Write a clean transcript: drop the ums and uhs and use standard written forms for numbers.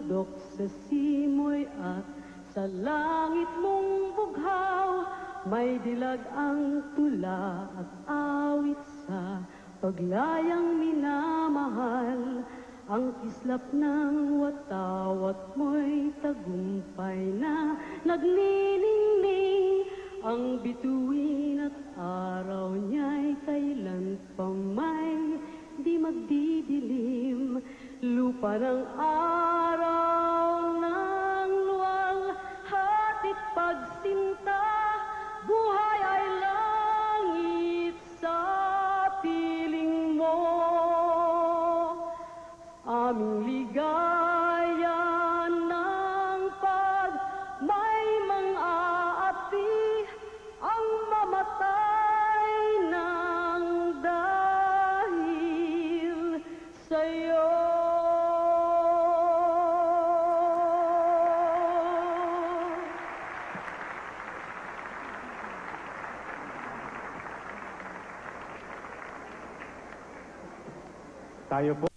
bundok, sa simoy at sa langit mong bughaw. May dilag ang tula at awit sa paglayang minamahal. Ang kislap ng watawat mo'y tagumpay na nagniningning. Ang bituin at araw niya'y kailan pa may di magdidilim. Lupa ng araw ng luwal, hatid pagsinta, buhay ay langit sa piling mo. Aming ligaya ng pag may mang-aapi, ang mamatay ng dahil sa'yo. Tayo po.